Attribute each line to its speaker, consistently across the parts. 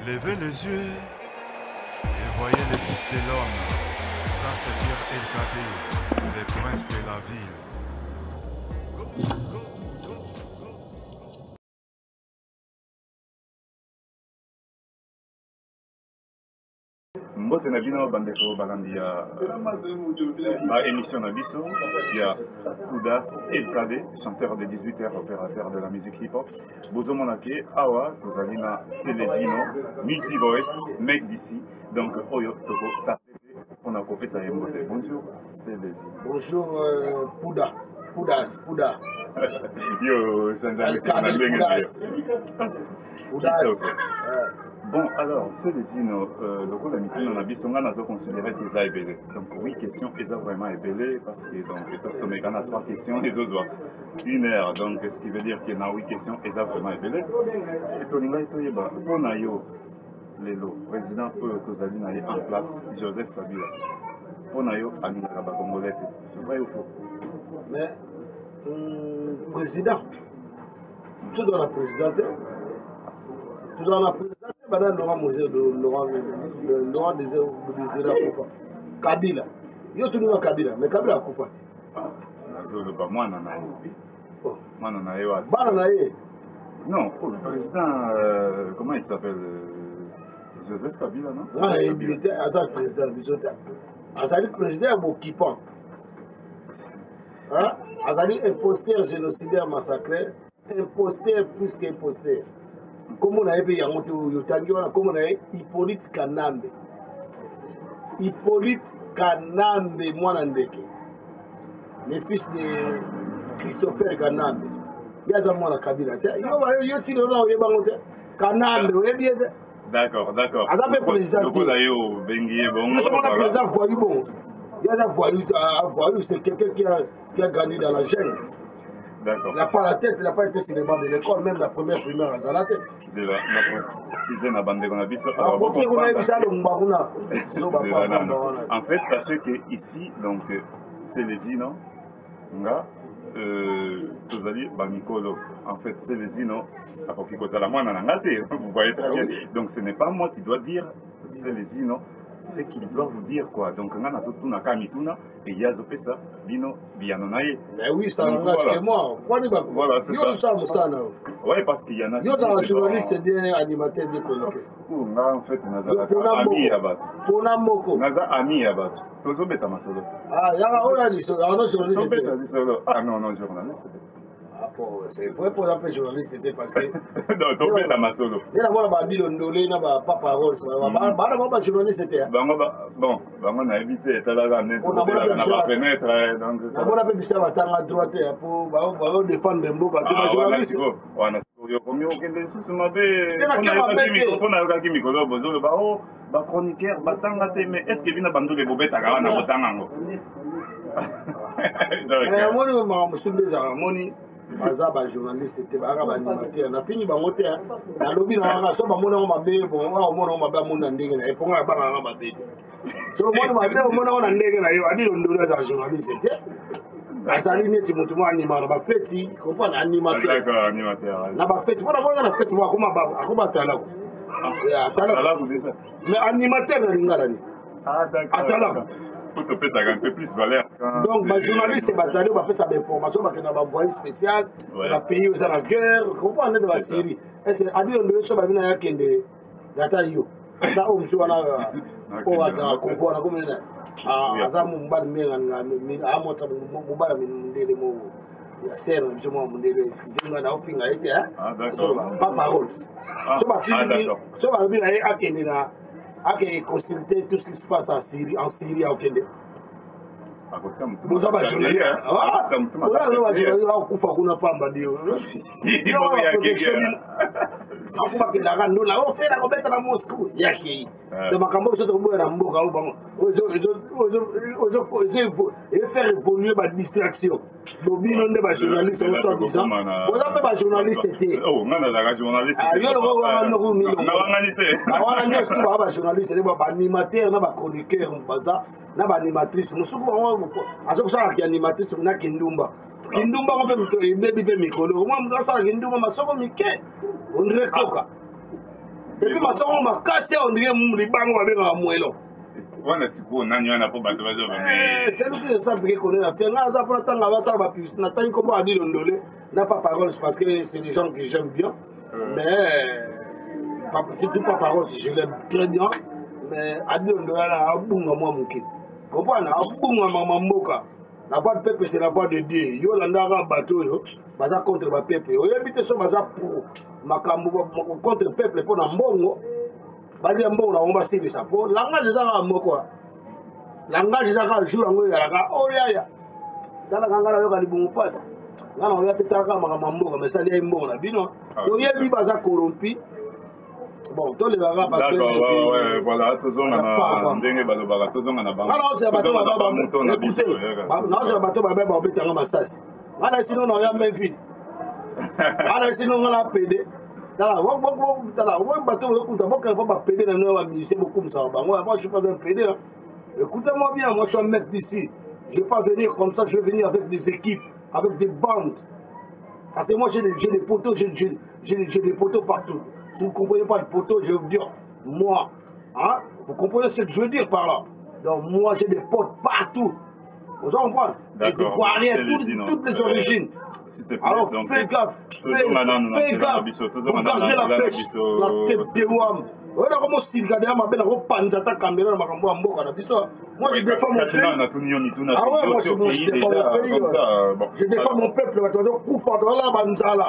Speaker 1: Levez les yeux et voyez les fils de l'homme. Ça, c'est Pierre El-Kadé, le prince de la ville.
Speaker 2: Mbote na bino bandeko balandi ya ma émission na biso ya Poudas El-Kadé, chanteur de 18h, opérateur de la musique hip-hop. Bozomona ke awa tozali na Célésino, multi-voice, mec d'ici. Donc oyo toko tartete pona kopesa ye mbote. Bonjour Célésino.
Speaker 3: Bonjour Poudas.
Speaker 2: Yo, Sanzali,
Speaker 3: Poudas.
Speaker 2: Bon, alors, Célésino, le coup d'habitude, on a vu son gars, on a considéré que ça est belé. Donc, oui, question, et ça vraiment est belé, parce que, donc, on a 3 questions, les autres, 1 heure. Donc, ce qui veut dire qu'il y a 8 questions, et ça vraiment est belé. Et tout le monde, on a eu le président Kozali en place, Joseph Kabila. On a eu Alinga Congolais. Vrai ou faux?
Speaker 3: Mais, président, tout dans la présidente, Madame Laurent Mosé de Laurent Désiré Koufa. Kabila. Yo tout le monde Kabila, mais Kabila a Koufa.
Speaker 2: Moi, non, non, le président, comment il s'appelle? Joseph Kabila, non?
Speaker 3: Non, il était le président. Le président est occupant. Azali imposteur, génocidaire, massacré, imposteur plus qu'imposteur. Comme on a été comme on a Hippolyte Kanambe. Hippolyte Kanambe, moi Nandeke. Le fils de Christopher Kanambe. Il y a un moi la Kabila. Kanambe, vous bien.
Speaker 2: D'accord.
Speaker 3: Azapé président. Nous sommes un président voyou bon. Il y a un voyou, c'est quelqu'un qui a gagné dans la gêne.
Speaker 2: D'accord.
Speaker 3: Il n'a pas la tête, il n'a pas été sur les bancs de l'école, même la première primaire à la tête.
Speaker 2: C'est la sixième à bande qu'on a vu ça. En fait, sachez que ici, donc, c'est les Ino, Tozali Bamikolo. En fait, c'est les Ino, vous voyez très bien. Donc, ce n'est pas moi qui dois dire, c'est les Ino. C'est qu'il doit vous dire quoi. Donc, on a surtout na kamituna et il y a ça, bino bianonaye.
Speaker 3: Mais oui, ça n'engage que moi.
Speaker 2: Voilà, c'est ça. Ouais, parce qu'il y en a.
Speaker 3: Yo, dans la journaliste, c'est bien animateur, bien coloqué.
Speaker 2: En fait, on a ami à battre.
Speaker 3: On a moko.
Speaker 2: On a ami à battre. Tozo beta masolo.
Speaker 3: Ah, il y a un journaliste.
Speaker 2: Ah non, journaliste.
Speaker 3: Ah bon, c'est vrai pour l'appeler journaliste, c'était parce que...
Speaker 2: Non, tu peux être solo.
Speaker 3: Il y a un bandit ondolé, pas parole. Pas journaliste, c'était.
Speaker 2: Bon, on a évité, tu as la fenêtre.
Speaker 3: On a fait ça à droite pour défendre les mots.
Speaker 2: Chroniqueur, mais est-ce que vient bandou les bobettes à Gana Botango?
Speaker 3: Azaba journaliste était animateur na fini bangote na lobby na so bamona o mabe bon wa omona o mabe mona ndenge na eponga banga nga mabe so mona mabe omona ona ndenge na yo adi ndolo za journaliste était azali neti mutu mo anima na ba feti comprendre animateur.
Speaker 2: D'accord, animateur.
Speaker 3: Na ba feti bona na feti wa kuma baba akoma tala ko ya tala ko déjà mais animateur na lingala ni atala
Speaker 2: un peu plus valeur.
Speaker 3: Donc, les journalistes, ils ont fait des informations, ils ont envoyé spécial, ils ont payé aux la guerre, ils ont de la Syrie. Et c'est à dire que nous sommes venus à Kende, Datayo. Là où nous sommes à Convoi, à Comune, à Zamumba, à Mota, Mouba, il y a serre, justement, excusez-moi, on a offert à été, pas parole. Nous sommes venus à Kende. À consulter tout ce qui se passe en Syrie au Kenya. Nous avons journaliste. Faire évoluer ma distraction. Ça qui animatrice na Kindumba on fait baby mikolo moi ça Kindumba masoko mike on rekoka puis masongo makasi on dirait libango babengaka mwelo
Speaker 2: wana sikoyo nani wana mpo bato bazoba
Speaker 3: c'est lui qui ne savent pas connaître la fière nga aza mpona ntango basala bapublicité natali kombo adi londole na pas parole parce que c'est des gens que j'aime bien mais surtout pas parole si je l'aime très bien mais adi londole ana abunga mwa moke comprendre abunga mama mboka la voix de peuple c'est la voix de Dieu yo landaka bato oyo baza contre bapeuple oyebi te so baza pour makambo contre peuple mpona mbongo balia mbongo na bango basilisa mpo langage ezaka moko langage ezaka jour yango eyalaka oyaya talaka nga nayoka libongo mpasi nga na oya te talaka makambo mboka mesali yai mbongo na bino toyebi baza corrompi bon tolekaka parce que
Speaker 2: voilà tozonga na ndenge balobaka tozonga na bango naosela
Speaker 3: bato babe baobetanga masasi nga na esino na oya mevide nga na esino nga na pede tala bato bokuta bokele mpo bapede na noyo bamusicien bokumisaka bango moi je suis pas un pédé écoutez-moi bien moi je suis un mec d'ici je vais pas venir comme ça je vais venir avec des équipes avec des bandes parce que moi j'ai des poteaux j'ai des poteaux partout si vous ne comprenez pas le poteau je vais vous dire moi hein vous comprenez ce que je veux dire par là donc moi j'ai des potes partout vous comprenez les Ivoiriens toutes les origines alors fais gaffe regardez la pêche la tête de wam oyo na komo sirika deya mabe na kopanza ta caméra na makambo ya mboka na biso moi je défends mon pays je défends mon peuple bato bazokufa tozala banzala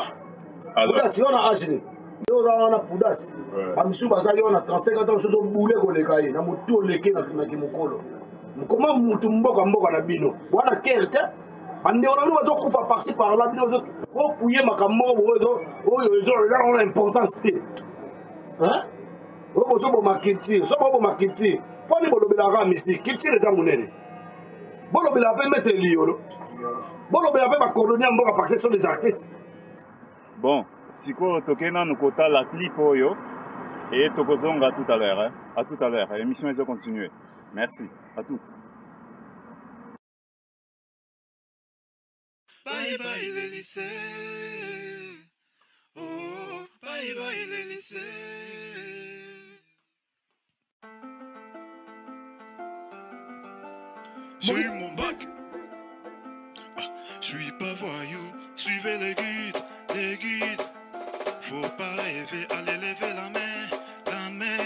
Speaker 3: pudasi yo na agene yo oza wana pudasi bamisu bazali yo na 35 ans mosusu obule koleka ye na motu oleki na kimokolo koma mutu mboka na bino wana kere te bandeko na bino bazokufa parci par là bino opuye makambo oyo ezona importance te oyo bozoboma culture so boboma culture mponi bolobelaka misi culture eza monene bolobela mpe maître liolo bolobela mpe bakolonie ya mboka parce que sont des artistes
Speaker 2: bon sikoyo tokei nanu kotala clip oyo et tokozonga tout à l'heure à tout à l'heure émission eza continuer merci à toutes.
Speaker 1: Bye bye les lycées. Oh, bye bye les lycées. J'ai eu mon bac. Je suis pas voyou. Suivez les guides. Faut pas rêver, allez lever la main.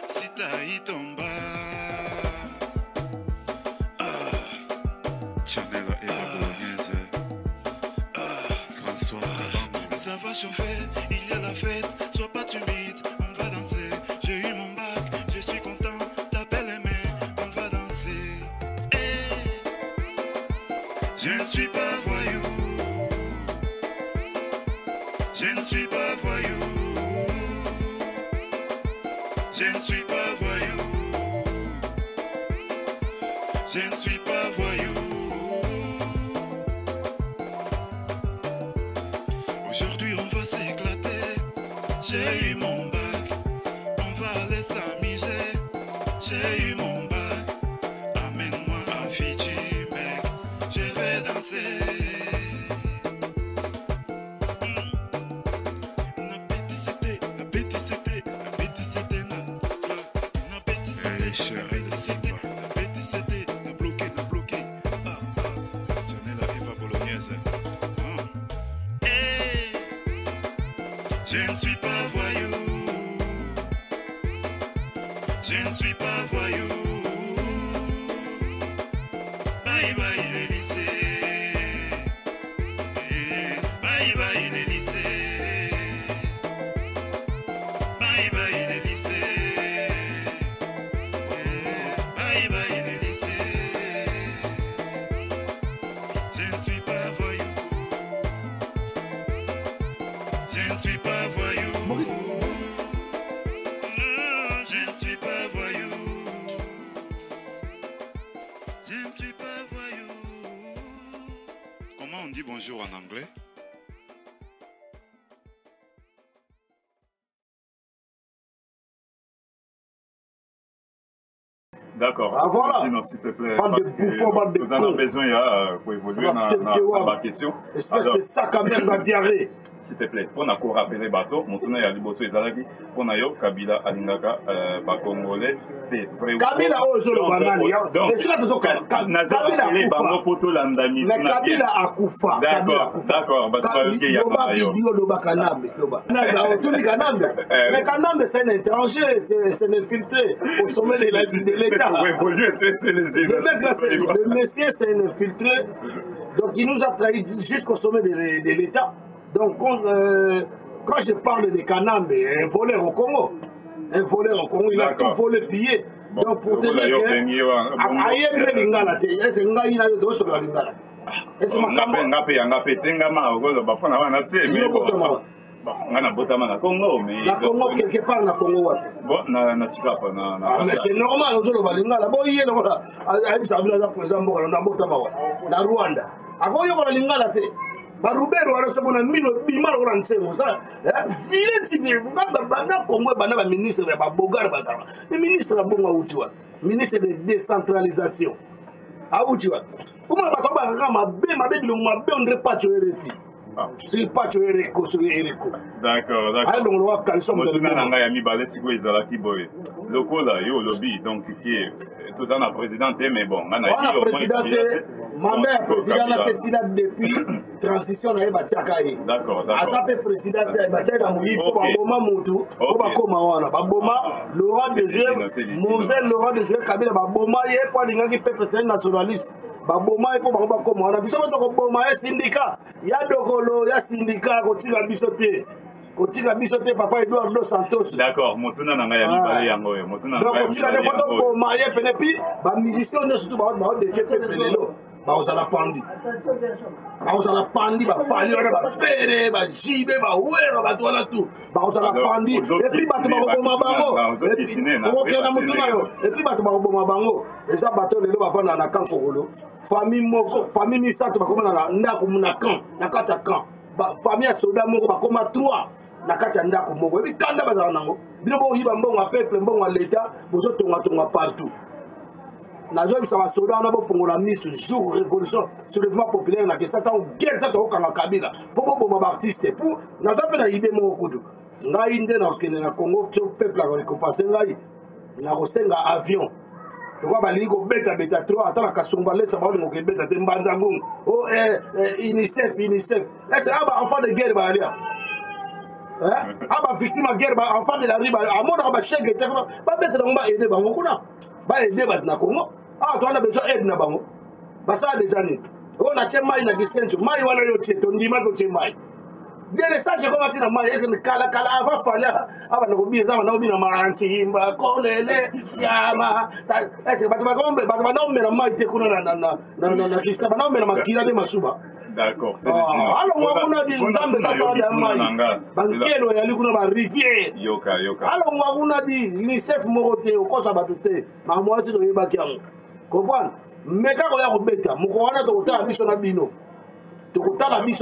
Speaker 1: Si t'as eu ton bac. Chanel et la bolognaise. François Taban. Ça va chauffer, il y a la fête. Sois pas timide, on va danser. J'ai eu mon bac, je suis content. T'appelles les mains, on va danser. Hey. Je ne suis pas voyou. Je ne suis pas voyou. Je ne suis pas voyou. Je ne suis pas voyou. Aujourd'hui on va s'éclater. J'ai eu mon bac. On va aller s'amuser. J'ai eu mon bac. Amène-moi à Fidji, mec. Je vais danser. Je ne suis pas voyou. Je ne suis pas voyou. Bye bye les lycées. Bye bye les lycées. Bye bye les lycées. Bye bye les lycées. Je ne suis pas voyou. Je ne suis pas voyou. Maurice. Je ne suis pas voyou. Je ne suis pas voyou. Comment on dit bonjour en anglais?
Speaker 2: D'accord.
Speaker 3: Voilà.
Speaker 2: S'il te plaît.
Speaker 3: Pas de bouffons, pas de
Speaker 2: nous en avons besoin pour évoluer dans ma question.
Speaker 3: Espèce de sac à merde à diarrhée.
Speaker 2: S'il te plaît, pour nous rappeler bateau, Moutuna ya liboso ezalaki, pour nous Kabila alingaka ba Congolais, c'est vrai.
Speaker 3: Kabila ozolo banani.
Speaker 2: Donc, Kabila
Speaker 3: mais Kabila akufa.
Speaker 2: D'accord, parce que il y a pas
Speaker 3: mais Kanambe c'est un étranger, c'est un infiltré au sommet de l'État. Le monsieur c'est un infiltré, donc il nous a trahi jusqu'au sommet de l'État. Donc quand je parle de Kanambe, un voleur au Congo, il a tout volé, pillé. Donc pour te dire quelque part na Congo. Mais c'est normal, na Rwanda. Barubero warasomona mino bimala oransengo ça vile tibi ngaba Congo bana ba ministre ba Bogar bazala le ministre la bonga utiwa ministre de décentralisation a utiwa kuma ba toba ngama be bilo mabe on repacho RFI c'est pas tu es
Speaker 2: d'accord.
Speaker 3: Alors on va calmer
Speaker 2: on a mis balé si quoi ezalaki boy lokola yo lobby donc qui est tout ça na président mais bon on a
Speaker 3: président mandat président la Cécile depuis transition na Batiakaye
Speaker 2: d'accord
Speaker 3: asape président Batiakaye na muyi ko ba boma mutu ko ba koma wana ba boma Laurent Désiré Moselle Laurent Désiré Kabila ba boma ye po lingaki peuple nationaliste baboma epo bango bakoma wana biso bato koboma ya syndicat ya dokolo ya syndicat kotika biso te papa Edouard Dos Santos
Speaker 2: d'accord motuna nanga ya mibale yango yo motuna
Speaker 3: donc kotika ne foto boma ye pene pi ba musicien ne surtout ba défier peuple lelo ba osala pandi ba fali wana ba fere ba jibe ba wera ba tola tout ba osala pandi et puis bato ba boma bango et puis bato ba boma bango eza bato lelo ba fana na kan Kongolo famille misato ba koma na ndako na kan na kata kan ba famille ya soda moko ba koma 3 na kati ya ndako moko et puis kanda bazala nango bino bo yiba mbongo peuple mbongo l'état bozo tonga partout nazo bisa basoda na bo fongola ministre jour révolution soulèvement populaire na kesata o guerre ta to kanga Kabila fo bo ba artiste pour nazo pe na idée mo kudu ngai inde na kene na Congo to peuple a récompensé ngai na kosenga avion kwa bali ko beta 3 ata na kasumba letsa ba ngo ke beta te mbanda ngungu o UNICEF est-ce aba enfant de guerre ba alia aba victime de guerre ba enfant de la rue ba amona ba chèque te ba beta ngba aider bango kuna ba aider ba na Congo tu as besoin d'aide na bango basa déjà ni on a tient mai na gisenjo mai wana yo tieto ndima ko tient mai bien les sages comme atina mai kala ava fala aba na kobi za na obina maranti mba kolele siama est-ce ba na mai te kuna na kisa ba na makila de masuba
Speaker 2: d'accord c'est
Speaker 3: alors moi on a dit nzambe ça ça da mai bankelo ya likuna ba rivière
Speaker 2: yoka
Speaker 3: alors moi on a dit UNICEF morote okosa batute ma moi si do yebaki yango comprendre mais quand on a rebeta moko wana to kotala biso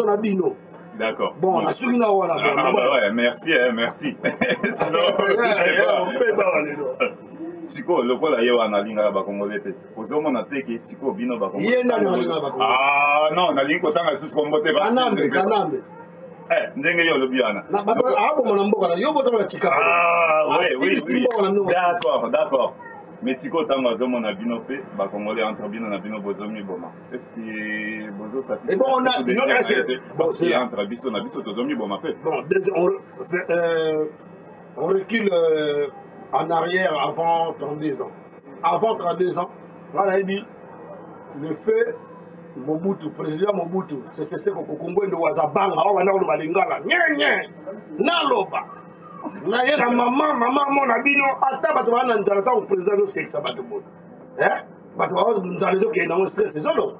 Speaker 3: na bino d'accord bon na suki na wana
Speaker 2: ouais merci sinon siko lokola ye wana linga ba Congolais te ozomona te ke siko bino ba Congolais
Speaker 3: ye na linga ba Congolais
Speaker 2: non na linga kotanga susu Congo te ba
Speaker 3: Kanambe
Speaker 2: ndenge yo lobi wana
Speaker 3: na ba mona mboka na yo botama chika
Speaker 2: oui d'accord mais siko tanga zomona bino pe ba Congolais entre bino na bino bozomi boma est-ce que bozo satisfait
Speaker 3: bon on a
Speaker 2: bon c'est entre biso na biso tozomi boma pe
Speaker 3: bon on recule en arrière avant 32 ans. Avant 32 ans, voilà, il dit le feu Mobutu, président Mobutu, c'est ce que Congo de Wazabanga, on va dans Lingala, Naloba. Na yena maman mon abino ata bato bana nzalata au président de sexa bato bon. Bato ba nzalata ke na stress zolo.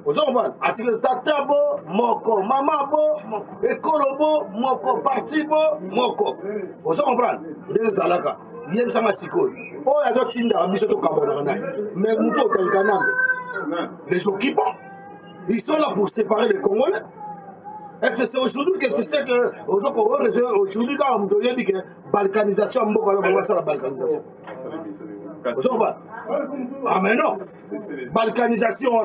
Speaker 3: Ozo ba atike tata bo moko, mama bo, ekolo bo moko, parti bo moko. Ozo comprendre. Ndenge zalaka. Yem sama sikoy. O ya zo tinda biso to kabona na. Mais muto tel Kanambe. Les occupants, ils sont là pour séparer les Congolais. C'est aujourd'hui que tu sais que aujourd'hui quand on me dit que balkanisation, on ça la balkanisation. Ah mais non, balkanisation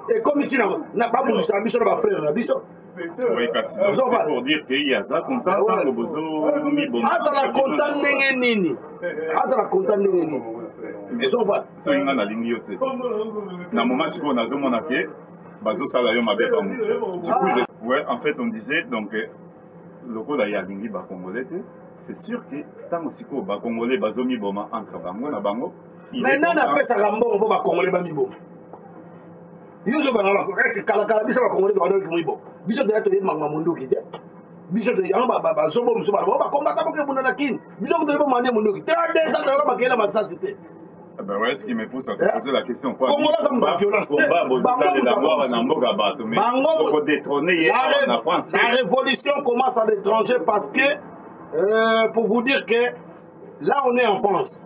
Speaker 3: et comme ici n'a pas voulu ça, biso na frère na biso.
Speaker 2: Oui, c'est pour dire qu'il y a ça content au bozo mi bon.
Speaker 3: Ah ça la content ndenge nini. Ah ça la content ndenge nini.
Speaker 2: So inga na lingi yote. Na moment siko na zo mona ke bazo sala yo mabe pa mu. Du coup ouais, en fait on disait donc le code ya lingi ba congolais c'est sûr que tant aussi ko ba congolais bazo mi boma entre bango na bango.
Speaker 3: Maintenant na pesa rambo on ba congolais ba mi boma. Yuzo ba na ko ex kala kala biso ba congolais ba no mi boma. Biso de to mangwa mundu ki te. Biso de yamba ba zobo muso ba ba combattre pour que bunda na kin. Biso de ba mande mundu ki. 32 ans ba makela ma sensité.
Speaker 2: Ben ouais, ce qui me pousse à te poser la question. Quoi,
Speaker 3: Congolais comme la violence. La révolution commence à l'étranger parce que, pour vous dire que là on est en France.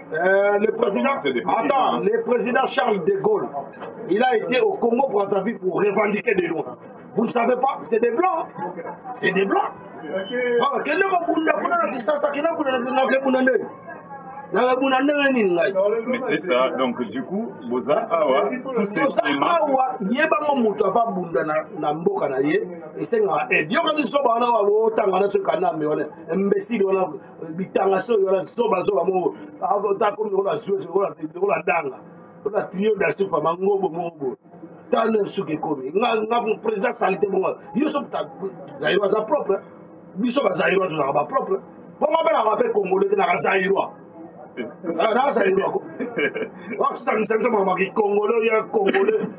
Speaker 3: Le président Charles de Gaulle, il a été au Congo pour sa vie pour revendiquer des lois. Vous ne savez pas, c'est des blancs. C'est des blancs.
Speaker 2: Mais c'est ça, donc du coup, Boza Awa, tous ces éléments.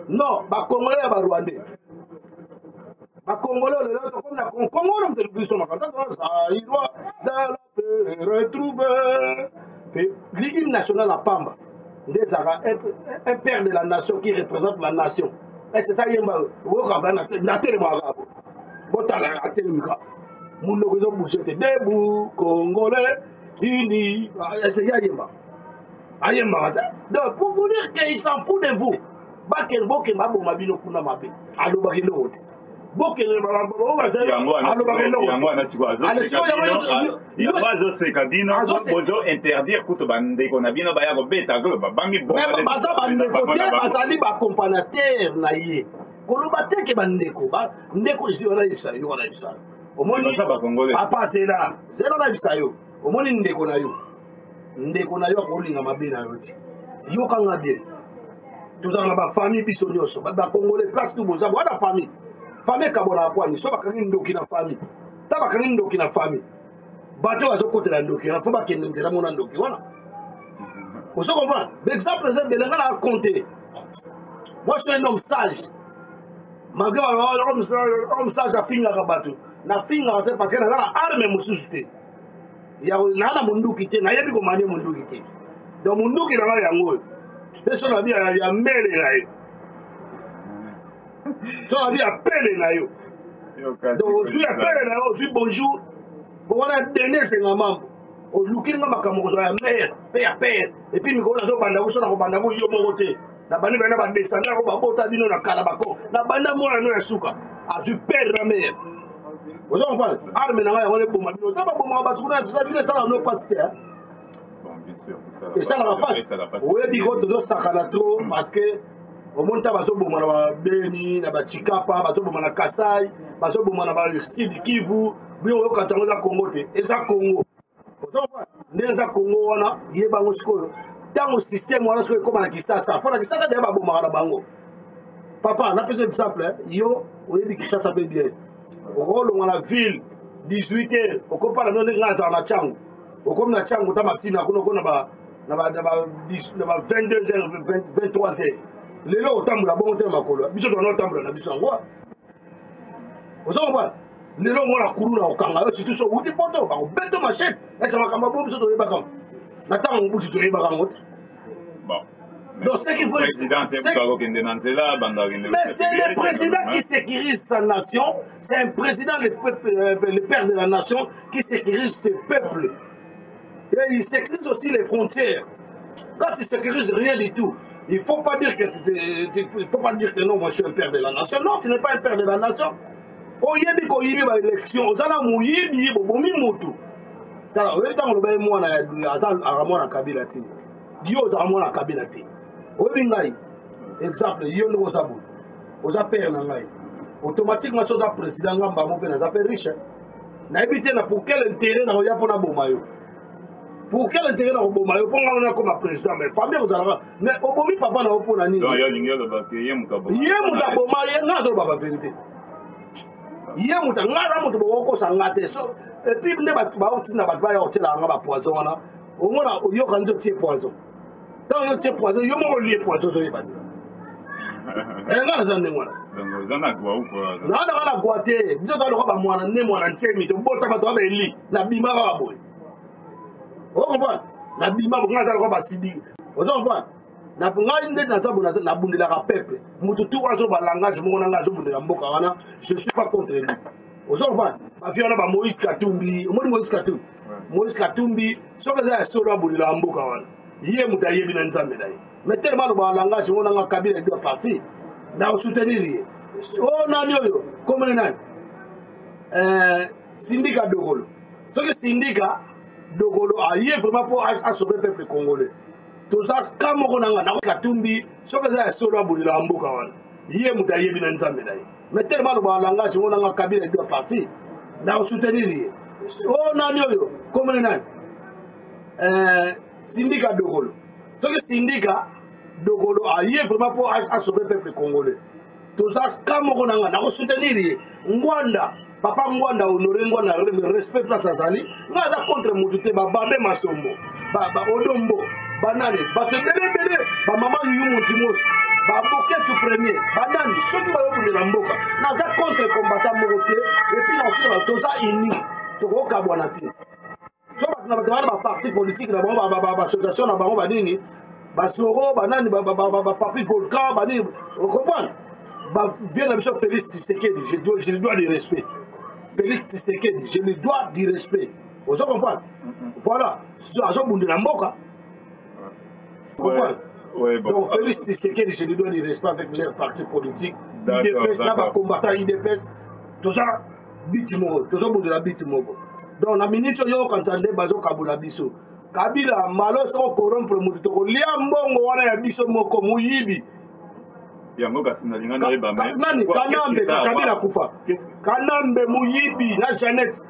Speaker 3: Non, bah Congolais, bah Rwandais. Bah Congolais, comme la Congo, on te le il doit retrouver l'hymne national à Pamba. Un père de la nation qui représente la nation. Et c'est ça, il y a un debout, Congolais, unis. Donc, pour vous dire qu'il s'en fout de vous.
Speaker 2: interdire
Speaker 3: papa c'est là omoni ndeko na yo akolinga mabe na yo ti yokanga bien tozala ba famille biso nyonso ba congolais place tout boza bwana famille kabona kwani so bakangi ndoki na famille ta bakangi ndoki na famille bato bazokotela ndoki na fo bakende nzela mona ndoki wana vous comprenez l'exemple c'est de l'engana à compter. Moi je suis un homme sage malgré homme sage a finga bato na finga parce que na arme mususu te ya na munduki te na yebi ko manie munduki te donc munduki na ya ngoyo peso na bia ya mele na yo so na bia pele na yo donc je suis appelé na yo je suis bonjour pour on a donné c'est mambo o lukinga makamoko so ya mère père et puis miko na zo banda ko so na ko banda ko yo moko te na bani bana ba descendre ko ba bota bino na kala bako na banda mo no ya suka a je père na mère. Vous comprenez? Arme na on est bon ma bino ta ba bon ma ba tukuna ça bino ça na pas te
Speaker 2: bon bien sûr
Speaker 3: et ça la passe oui bigo to sakana trop parce que au monde ta bazo bomana ba Beni na ba Chikapa bazo bomana Kasai bazo bomana ba Sud Kivu bio yo katanga za Congo te et ça Congo. Vous comprenez? Ndenza Congo wana yeba ngosikoyo tango système wana sikoyo comme na Kisasa pour na Kisasa de ba bomana bango papa na peut exemple yo oyebi Kisasa be bien au rôle dans la ville 18h au compare na ndenga na changu au comme na changu ta masina kuna kuna ba na ba 22h 23h lelo otambula bon te makolo biso to no tambula na biso ngwa ozomba lelo ngona kuruna okanga surtout so uti poto ba beto machette et ça makamba bo biso to yeba kam na tango buti to yeba kam
Speaker 2: bon.
Speaker 3: Donc, ce qu'il faut mais c'est le président qui sécurise sa nation, c'est un président, le père de la nation, qui sécurise ses peuples. Et il sécurise aussi les frontières. Quand il sécurise rien du tout, il ne faut pas dire que non, moi je suis un père de la nation. Non, tu n'es pas un père de la nation. oyebi ko yibi ba élection ozana muyibi bobomi mutu tala oyebi tango loba mwana ya ata mwana Kabila te yo za mwana Kabila te oyebi ngai exemple yo ndiko sabu oza père na ngai automatiquement soza président ngamba mo pe na za père riche na ebité na pour quel intérêt na oya pona boma yo pour quel intérêt na boma yo ponga na comme président mais famille ozala mais obomi papa na opona nini
Speaker 2: donc ya lingelo ba ke ye mutabo
Speaker 3: ye mutaboma ye ngazo ba vérité ye muta ngara mutu boko sangate so et puis ne ba utina ba ba hotela nga ba poison wana omona yo kan jo tie poison tant yo tie poison yo mo lié poison zo yeba ngara za ndengwana
Speaker 2: donc zana kwa uko
Speaker 3: na kwa te biso to ko ba mwana ne mwana ntemi to bota ba to ba eli na bima ba boy o comprendre na bima bo ngata ko ba sidi o comprendre na punga inde na zabuna na bundela ka peuple mutu tu azo ba langage mo na ngazo bundela mboka wana je suis pas contre lui o comprendre ba fiona ba Moïse Katumbi Moïse Katumbi soka za solo bundela mboka wana yé muta yebi na nzambe dai mais tellement le ba langage mo na Kabila deux parties na soutenir oh nani oyo comme nani syndicat Dogolo soki syndicat Dogolo a yé vraiment pour sauver le peuple congolais tout ça comme on a na Katumbi soka za solo abulila mboka wana yé muta yebi na nzambe dai mais tellement le ba langage mo na Kabila deux parties na soutenir oh nani oyo comme nani syndicat Dogolo soki syndicat Dogolo a yé vraiment pour sauver le peuple congolais tout ça comme on a na soutenir Ngwanda papa Ngwanda honoré Ngwanda respect place azali ngaza contre mututé ba babe masombo ba odombo banani ba tebele ba mama yu mutimos ba boketu premier banani soki ba yobule na mboka naza contre combattant mokoté et puis na otira tout ça ini to ko kabwana ti so ba ba parti politique na ba association na ba nini ba soro banani ba papi volcan banani on comprend ba vient la mission Félix Tshisekedi je lui dois du respect Félix Tshisekedi je lui dois du respect vous comprenez voilà azo bunde na mboka comprendre donc Félix Tshisekedi je lui dois du respect avec leur parti politique IDPS là ba combattant IDPS tout ça bitimo tout ça bunde la bitimo donc na minute yo quand ça ndé bazo kabula biso Kabila malo so corrompre mutu to lia mbongo wana ya biso moko muyibi
Speaker 2: yango kasi na lingana eba mais
Speaker 3: nani Kanambe Kabila kufa Kanambe muyibi na Jeannette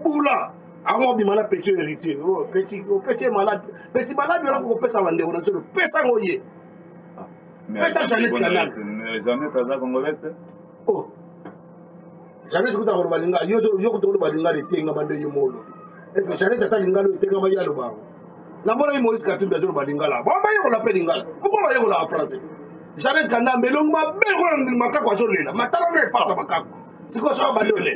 Speaker 3: Bula amo bimana petit héritier oh petit malade on ko pesa wande on to pesa ngoye pesa Jeannette Kanambe
Speaker 2: Jeannette aza congolaise
Speaker 3: oh Jeannette kuta ko balinga yo ko to balinga le tenga bande yomolo est-ce que Jeannette ata lingalo tenga ba yalo ba na mona Moïse Katumbi azo balinga la ba yo la pelingala ko ba yo la français Jeannette Kanambe longma be ko makako azo lela matala ne fata makako siko so ba dole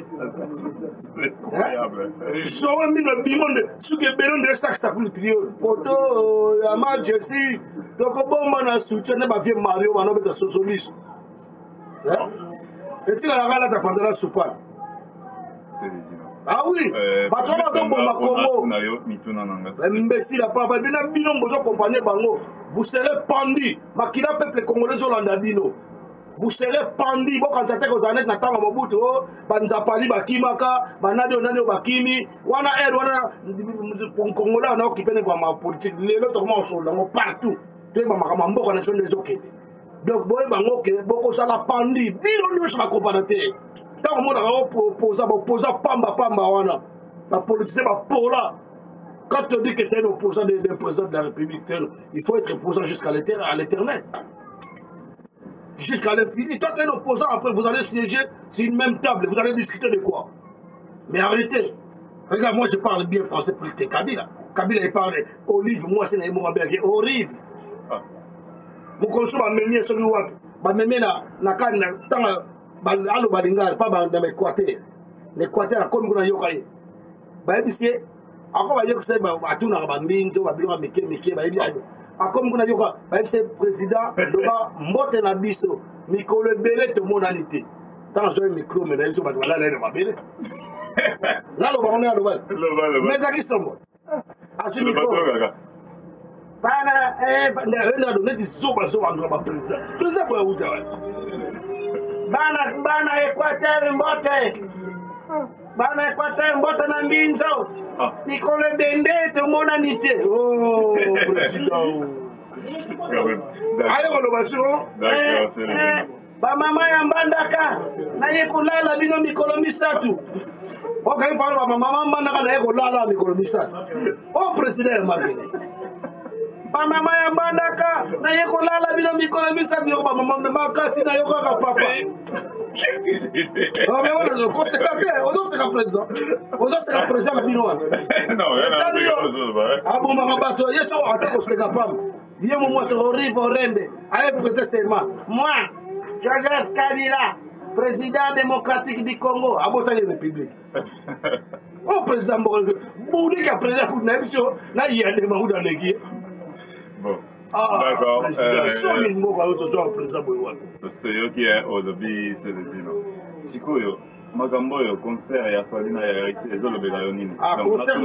Speaker 3: incroyable so mi no bimonde suke beronde saksa kulu trio photo ya majesty to ko bomba na soutien na ba vie Mario ba no beta socialiste et tu la gala ta pendant la soupe
Speaker 2: c'est les
Speaker 3: ah oui batona to bomba Congo
Speaker 2: na yo mituna nanga
Speaker 3: imbécile papa bina bino bozo accompagner bango vous serez pendu makila peuple congolais zolanda bino vous serez pendu bo quand tata ko zanet na tanga mobutu banzapali bakimaka banadi onani bakimi wana wana congolais na occupé kwa ma politique lelo to comment on lango partout to ba makama mboka na sonde zokete donc boy bango ke boko sala pendu bino nyosho ba comparateur tant on a opposé pamba wana la politique va pola quand tu dis que tu es un opposant des présidents de la République il faut être opposant jusqu'à l'éternel jusqu'à l'infini toi tu es un opposant après vous allez siéger sur une même table vous allez discuter de quoi mais arrêtez regarde moi je parle bien français plus que Kabila il parle olive moi c'est mon berger olive mon consul va mener ce que va mener na canne alo balinga pa ba na Équateur comme kuna yokaye ba ebisi ako ba yokse ba atuna ba mbinzo ba bilwa mike ba ebi akom kuna yoka ba ebisi président loba mbote na biso mikolo belé to monalité tant zo micro mais na zo ba la ba belé la lo ba on ya lo ba mais ça qui sombo asu micro pana na do neti zo ba zo andro ba président ko uta Bana Équateur mbote. Bana Équateur mbote na mbinzo. Nikole bende to mona nité. Oh, président. Allez, on va sur. D'accord, c'est le Bamama ya mbandaka na ye kolala bino mikolo misatu. Okay, fa ba mama mbandaka na ye kolala mikolo misatu. Oh président Marvin. Bamama ya mbandaka na ye kolala bino mikolo misatu yo ba mama makasi na yo kaka papa. Qu'est-ce que c'est? Oh mais voilà, je conseille on doit se président. On doit se président bino. Non, ah bon mama bato, yeso atako se capable. Yé moi c'est horrible horrende. Allez prêter serment. Moi Joseph Kabila, président démocratique du Congo, à Botany République. Oh, président Boudi qui a président pour l'émission, là il y a des membres dans l'équipe.
Speaker 2: Bon. D'accord.
Speaker 3: C'est
Speaker 2: eux qui est au lobby, c'est les îles. Sikoyo, Magambo, concert, il y a fallu na les autres bégaronines.
Speaker 3: Ah, concert,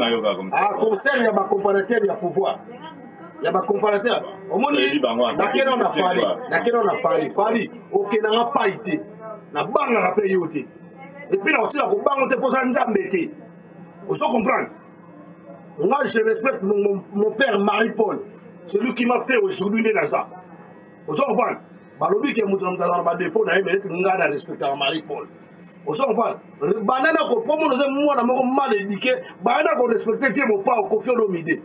Speaker 3: il y a ma comparateur, il y a pouvoir. Il y a ma comparateur. Au moins, laquelle on a fallu. Fali, ok, n'a pas été. Na banga la paye ôté. Et puis, là, on tire au bang, on te pose un zambété. Vous comprenez? Moi, je respecte mon père Marie-Paul. Celui qui m'a fait aujourd'hui des Nazars. Vous comprenez? Balobi qui est monté dans le défaut, n'a pas été respecté Marie-Paul. Vous comprenez? Banana, pour moi, nous avons mal éduqué. Banana, qu'on respecte, c'est mon père, qu'on fait l'omidé.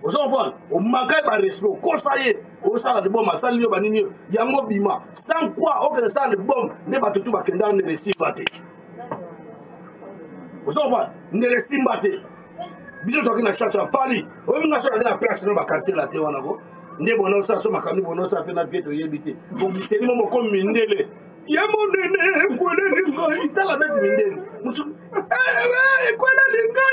Speaker 3: Vous comprenez? On manque de respect. Quand ça y est, on sait que bon, ma salle, il y a un bima. Sans quoi, on ne sait pas bon, ne pas tout va qu'un ne réussit pas. Vous comprenez? Ne réussit pas. Bisous, toi qui n'as pas fallu. On a la place dans ma quartier là, tu vois, ne bon, ça, ma famille, bon, ça, fait notre vie de yébité. Vous me dites, mon comme Mindele. Il y a mon nez, quoi, il t'a la bête Mindele. Quoi, les gars,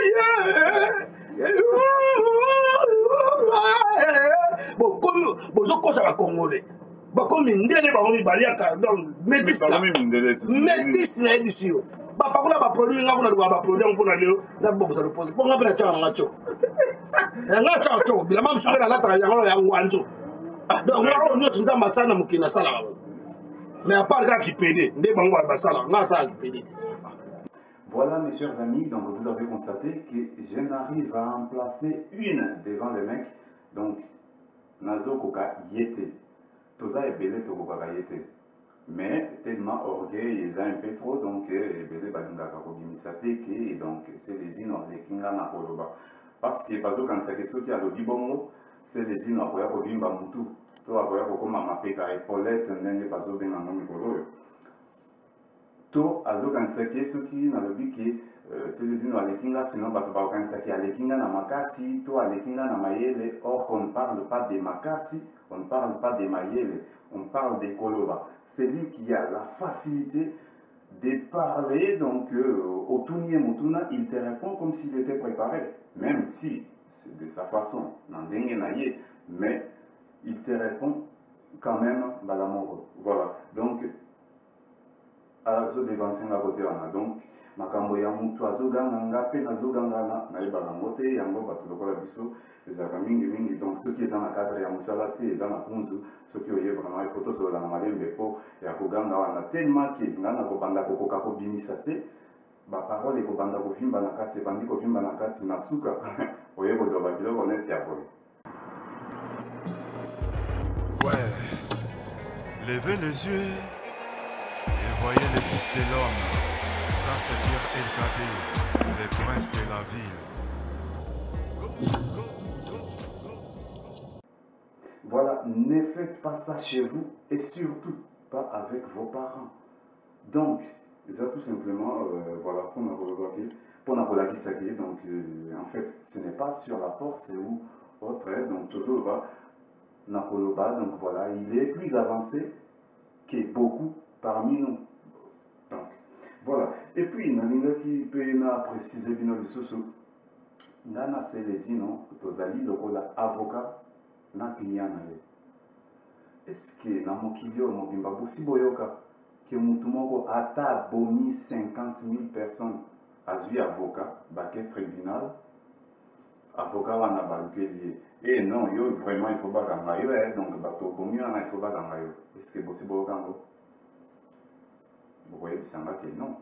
Speaker 3: bon, comme vous avez congolais, comme Mindele, donc métis là, métis là, ici. Bah, par contre, produit, on a produit, on peut aller, là, bon, ça repose. Bon, on a pris un chant, on a chant. On a chant, il a même sur la latte, il y a un wanzo. Donc, là, on a un match, on a un salaire. Mais à part le gars qui pédait, on a un salaire, on a un salaire qui pédait.
Speaker 2: Voilà mes chers amis, donc vous avez constaté que je n'arrive à en placer une devant les mecs. Donc, Nazo Koka Yete. Tout ça est belé Tokoka Yete. Mais tellement orgueil, ils ont un peu trop, donc belé Balinga Kakobimisate, et donc c'est les îles de Kinga Nakoloba. Parce que quand c'est question qui a le bibongo, c'est les îles de Vimba Moutou. Toi, comme ma peka et Paulette, n'est pas au bien en Mikolo. To azokan seke soki na lobi ki selezino alekinga sinon bato baokan seke alekinga na makasi to alekinga na mayele. Or qu'on ne parle pas des makasi, on ne parle pas des mayele, on parle des koloba. C'est lui qui a la facilité de parler, donc au Tunier Mutuna, il te répond comme s'il était préparé, même si c'est de sa façon, mais il te répond quand même balamoro. Voilà, donc azo devancer na côté wana. Donc makambo ya mutu azoganga ngape nazoganga na yebalango te yango bato lokola biso ezalaka mingi. Donc ceux qui eza na cadre ya mosala te eza na kunzu soki oye vraiment il faut tosolola na malembe mpo ya koganga wana tellement ke nga na kobanda kokoka kobimisa te baparole ekobanda kovimba na kati ebandi kovimba na kati na suka oye kozwa babiloko neti ya boye.
Speaker 1: Ouais, levez les yeux et voyez les fils de l'homme. Ça c'est Pierre LKD, les princes de la ville.
Speaker 2: Voilà, ne faites pas ça chez vous et surtout pas avec vos parents. Donc, ça tout simplement, voilà, pour n'avoir qui donc en fait, ce n'est pas sur la force ou autre, donc toujours là, Nakoloba, donc voilà, il est plus avancé que beaucoup parmi nous. Donc, voilà. Et puis, Naninga qui peut préciser bien le sous Nana c'est les non, tozali lokola avocat na client na ye. Est-ce que na mokilio mobimba bosi boyoka que mutu moko ata bomi 50 000 personnes azui avocat baquet tribunal avocat wana balukeli et non yo vraiment il faut pas ganga yo donc bato bomi wana il faut pas ganga yo. Est-ce que bosi boyoka ngo Vous voyez, que non.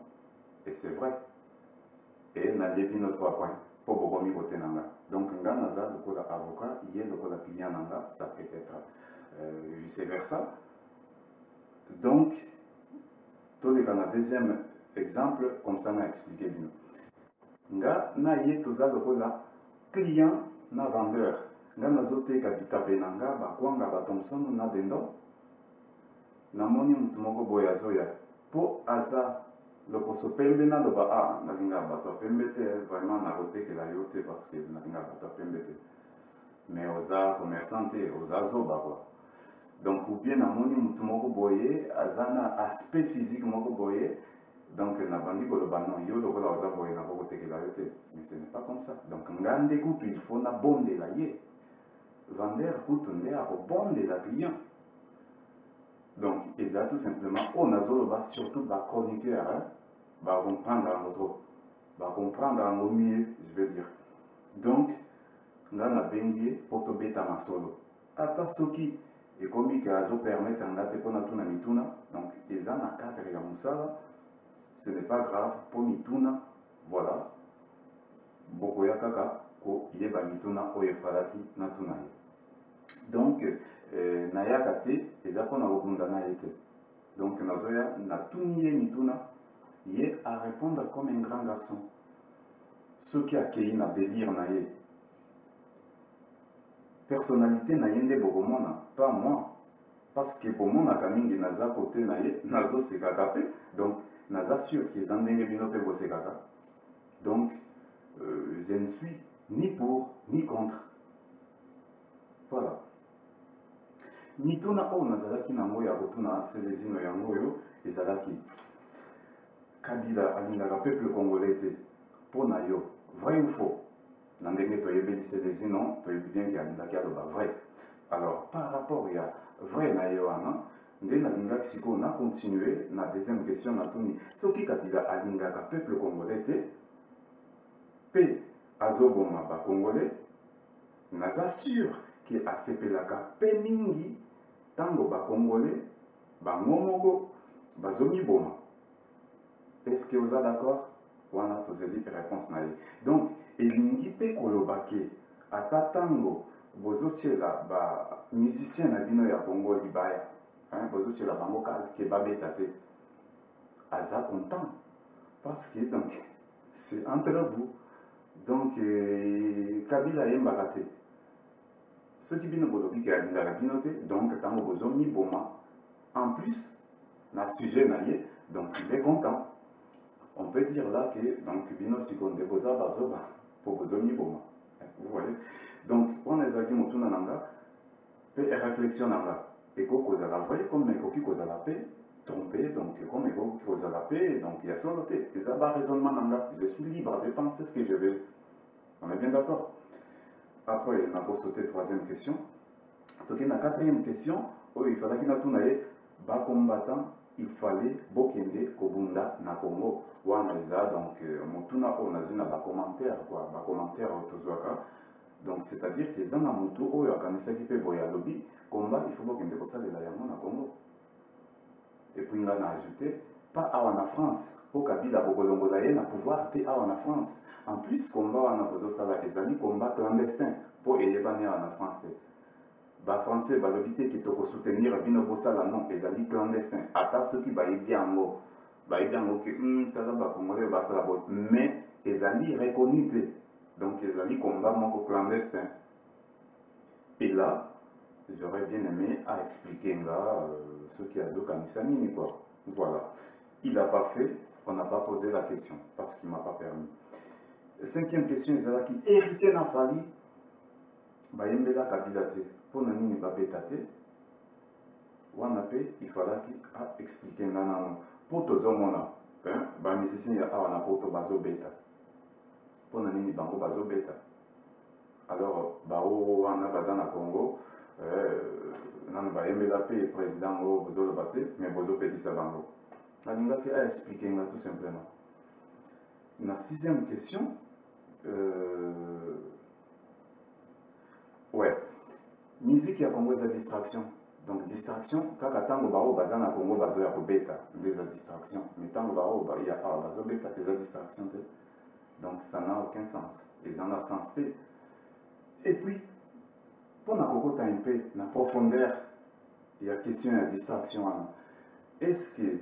Speaker 2: Et c'est vrai. Et n'allez nos 3 points. Pour Bogomi côté Nanga. Donc, Nganaza, le code avocat, il y a le code client Nanga, ça peut être vice versa. Donc, tout le cas, deuxième exemple, comme ça, on a expliqué bien. Nga na ye toza lokola client na vendeur. Nga nazote kapita benanga bakwanga ba Thomson na dendo. Namoni mutu moko boya zoya po aza lokoso pembe na loba nalinga bato pembe te vraiment na kotekela yo te parce que nalinga bato pembe te. Mais oza commerçant te oza zoba quoi. Donc ou bien namoni mutu moko boye aza na aspect physique moko boye. Donc, na bangi ko loba non yo lokola oza boye na ko tekela yo te. Mais ce n'est pas comme ça. Donc ngande kutu il faut na bonde la ye. Vendeur kutu nde ako bonde la client. Donc, et ça tout simplement on a zoloba surtout ba chroniqueur hein, va comprendre en autre, va comprendre en mieux, je veux dire. Donc, ngana bengi poto beta masolo. Ata soki et comme que azo permettre ngate pona tuna mituna. Donc, eza na cadre ya musala. Ce n'est pas grave pour mituna, voilà. Bokoya kaka ko yeba mituna oyefalaki na tuna. Donc nayaka te ezako na obunda na yete. Donc nazoya na tuniye mituna ye à répondre comme un grand garçon. Ce qui a accueilli na délire na ye. Personnalité na yende bokomona, pas moi. Parce que pour mon akamingi naza côté na ye, nazo sekakape. Donc naza sûr qu'ils ont des binope bosekaka. Donc, je ne suis ni pour ni contre. Voilà. Mituna o nazalaki nango ya kotuna selezino yango yo ezalaki Kabila alingaka peuple congolais te pona yo vrai ou faux na ndenge toyebeli selezino toyebi bien ki alingaki aloba vrai. Alors par rapport ya vrai na yo wana nde nalingaki sikoyo na continuer na deuxième question na tuni soki Kabila alingaka peuple congolais te pe azoboma ba congolais naza sûr ke asepelaka pe mingi tango ba congolais bango moko bazomiboma. Est-ce que vous êtes d'accord? Wana tozeli réponse na ye. Donc elingi pe koloba ke ata tango bozotiela ba musicien na bino ya Congo libaya bozotiela bango kala ke babeta te aza content parce que donc c'est entre vous. Donc Kabila yembaka te soki bino bolobi ke alingaka bino te donc tango bozomiboma en plus na sujet na ye donc il est content. On peut dire là que donc bino sikonde boza bazoba pour bozomiboma. Vous voyez? Donc on a zaki motuna nanga pe réflexion nanga eko kozala vrai comme ekoki kozala pe trompé donc comme ekoki kozala pe donc il y a soloté et ça va raisonnement nanga je suis libre de penser ce que je veux. On est bien d'accord? Après on a pour sauter troisième question. Donc la quatrième question où il fallait qu'il na tunaye ba combattant il fallait bokende kobunda na Congo wana eza donc motuna on a vu na ba commentaire quoi ba commentaire tozwaka donc c'est à dire que za na mutu oyo akanisaki pe boya lobby combat il faut bokende kosalela yango na Congo et puis là na ajouté pas awa na France po Kabila bokolongola ye na pouvoir te awa na France en plus combat wana bozosala ezali combat clandestin po eyebani awa na France te. Ba français balobi te ki toko soutenir bino bosala non ezali clandestin ata soki bayebi yango ke tala ba congolais basala bo mais ezali reconnu te donc ezali combat moko clandestin. Et là j'aurais bien aimé à expliquer là ce qui a zokanisa nini quoi. Voilà, il n'a pas fait, on n'a pas posé la question parce qu'il m'a pas permis. Cinquième question ezalaki héritier na fali bayembela Kabila te pona nini babeta te wana pe il fallaki expliquer nana po tozomona ba musicien ya awa na poto bazobeta pona nini bango bazobeta alors bao wana baza na Congo nana bayembela pe président ngo bozoloba te mais bozopelisa bango nalingaki expliquer nga tout simplement. Na sixième question ouais musique ya Congo eza distraction Donc distraction, kaka tango bao baza na Congo bazo ya kobeta des distractions. Mais tango bao il y a bazo beta des distractions. Donc ça n'a aucun sens. Ils en ont sens. Et puis pour na kokota un peu na profondeur, il y a question de distraction. Est-ce que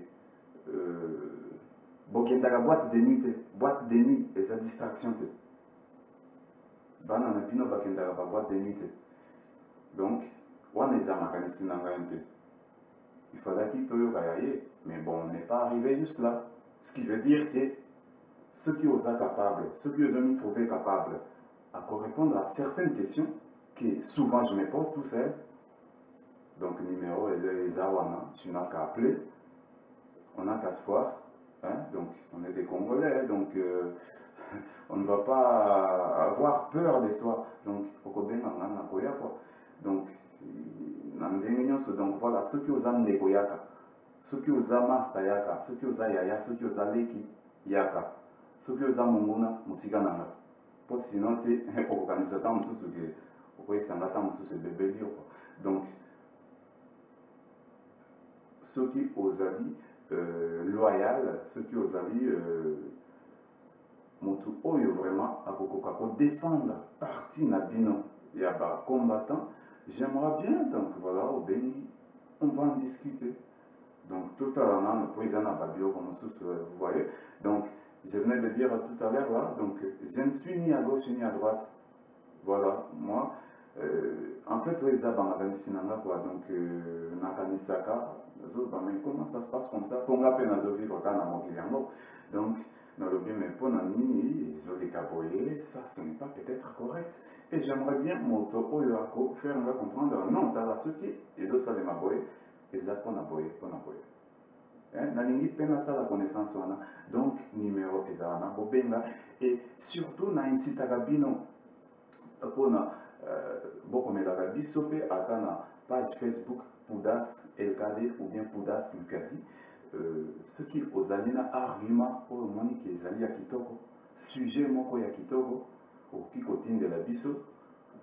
Speaker 2: bokendaka boîte de nuit eza distraction te? Bana na bino bakendaka ba boîte de nuit te. Donc wana eza makanisi nanga un peu. Il faudra qu'il toyoka yaye, mais bon, on n'est pas arrivé jusque là. Ce qui veut dire que ceux qui osent capables, ceux qui osent trouver capables à répondre à certaines questions que souvent je me pose tout seul. Donc numéro est Zawana, tu n'as qu'à appeler, on n'a qu'à se voir. Hein? Donc on est des Congolais, donc on ne va pas avoir peur de soi. Donc donc voilà, ceux qui osent Negoyaka, ceux qui osent Mastayaka, ceux qui osent Yaya, ceux qui osent Leki Yaka, ceux qui osent Monguna, Musigananga. Pour sinon, tu es organisateur, donc ceux qui osent loyal, ceux qui osent Motu Oyo vraiment à défendre parti Nabino Yaba combattant. J'aimerais bien, donc voilà, au Bengi, on va en discuter. Donc tout à l'heure, le président Babio, comme vous voyez, donc je venais de dire tout à l'heure là, donc je ne suis ni à gauche ni à droite. Voilà, moi, en fait, oui, ça va quoi, donc Nakanisaka, mais comment ça se passe comme ça? Pour moi, vivre quand on donc, dans le bien, mais pour Nanini, ça, ce n'est pas peut-être correct. Et j'aimerais bien moto oyako faire comprendre non, t'as la suite, et ça les maboye, et ça pour naboye. Nalingi pena ça la connaissance donc numéro ezana bobenga et surtout na incita kabino pour na beaucoup metaka bisope atana page Facebook Poudas LKD ou bien Poudas Lukadi ce qui ozali na argument au moni qui ezali ya kitoko sujet moko ya kitoko au qui continue de la biso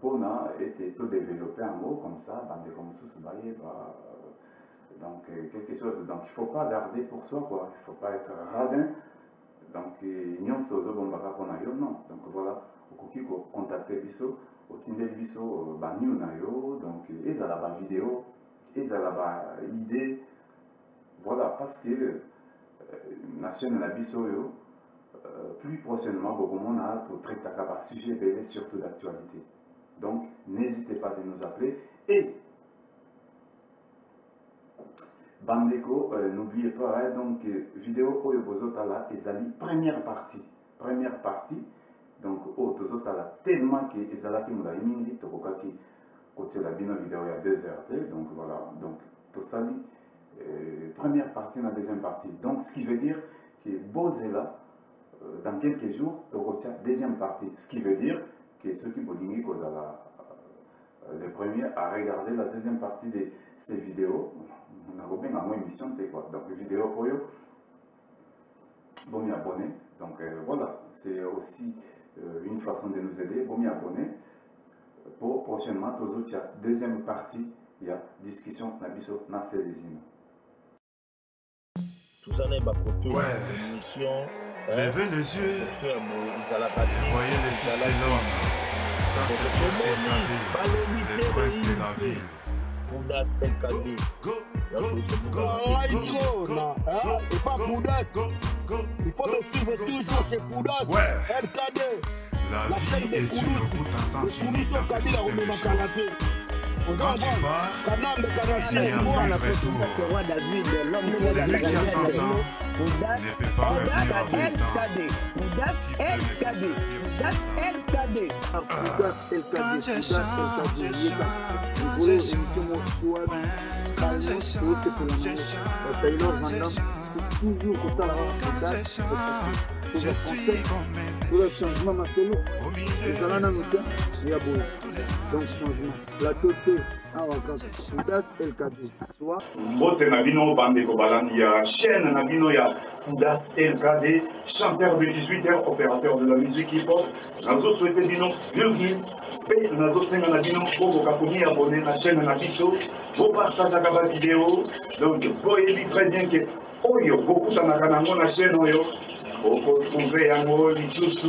Speaker 2: pour na été tout développer en gros comme ça bande comme sous baye ba donc quelque chose, donc il ne faut pas garder pour soi quoi, il ne faut pas être radin, donc non, donc voilà, il faut contacter Bisso, au Tinder Bisso, donc ils ont la vidéo, ils ont la idée, voilà, parce que la chaîne de la Bisso, plus prochainement, on a tout traiter un sujet belé, surtout d'actualité. Donc n'hésitez pas de nous appeler et Bandeko, n'oubliez pas, hein, donc vidéo Oyobozotala ezali première partie, donc Otozo Sala tellement que ezala ki mula mingi tokoka ki côté la bino vidéo il y a 2 heures, donc voilà, donc tout ça première partie, la deuxième partie, donc ce qui veut dire que Bozela dans quelques jours tokotia deuxième partie, ce qui veut dire que ceux qui bolingi kozala les premiers à regarder la deuxième partie de ces vidéos. On a bien à moins émission quoi. Donc vidéo pour eux, bon m'y abonner. Donc voilà, c'est aussi une façon de nous aider. Bon m'y abonner pour prochainement tous autres deuxième partie, il y a discussion nabiso na Célésine.
Speaker 4: Tout ça n'est pas côté l'émission.
Speaker 1: Levez les yeux et voyez les fils de l'homme. Ça c'est le prince de la ville.
Speaker 4: Poudas LKD.
Speaker 3: Et pas Poudas. Il faut me suivre toujours chez Poudas LKD.
Speaker 1: La vie est une route à sens unique dans ce système de choix. Quand tu pars, il y a un retour. Celui qui a 100 ans ne peut pas revenir en même temps.
Speaker 5: Poudas LKD.
Speaker 3: Poudas LKD. Pour l'émission mon choix, Carlos, c'est pour le moment. Taylor Van Damme, toujours content d'avoir Poudas LKD. Pour le conseil, pour le changement, ma solo, les alana mouta, il y a beau. Donc changement. La toté, Poudas LKD. Toi,
Speaker 2: Mbote Nabino Bandeko Balandia, chaîne Nabino ya Poudas LKD, chanteur de 18h, opérateur de la musique hip-hop. Nazo souhaité Bino, bienvenue. Et Nazo Senga Nabino, pour vous abonner à la chaîne Nabiso. vous partagez la vidéo, donc vous voyez très bien que Oyo, beaucoup dans la chaîne Oyo, on peut trouver Yango Lisusu,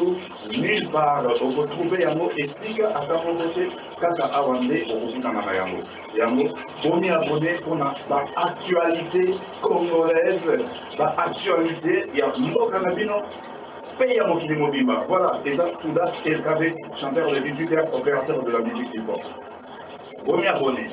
Speaker 2: nulle part, on peut trouver Yango et Sika à ta côté, Kaka Awande, on peut trouver Yango. Yango, on est abonné pour l'actualité congolaise, l'actualité, il y a mon canabino, paye à mon Kilimobimba. Voilà, et ça, Toudas LKD, chanteur de 18h, opérateur de la musique hip-hop. On est abonné.